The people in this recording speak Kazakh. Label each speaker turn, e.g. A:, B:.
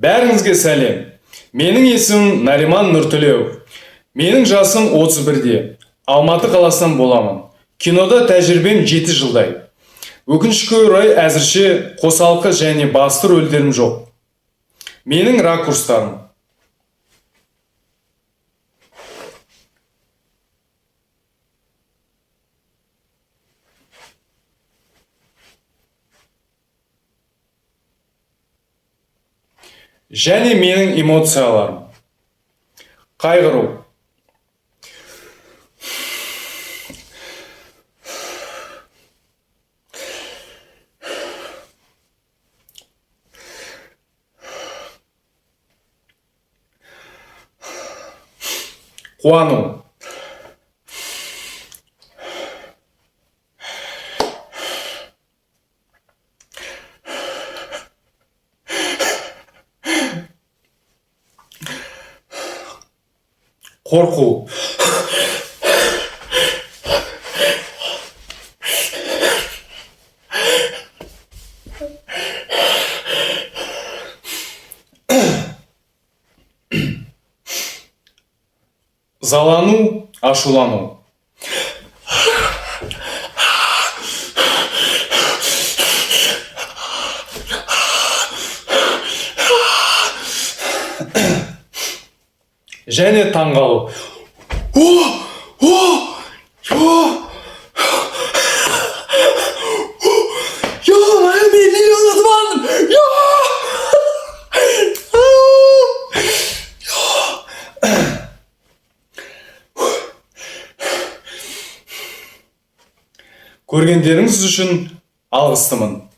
A: Бәріңізге сәлем. Менің есімім Нариман Нұртілеу. Менің жасым 31-де. Алматы қаласынан боламын. Кинода тәжірибем 7 жылдай. Өкінішке орай әзірше қосалқы және басты рөлдерім жоқ. Менің ракурстарым. Және менің эмоцияларым. Қайғыру. Қуану. Қорқу. Залану, ашулану. Және таңғалу. Көргендеріңіз үшін алғыстымын.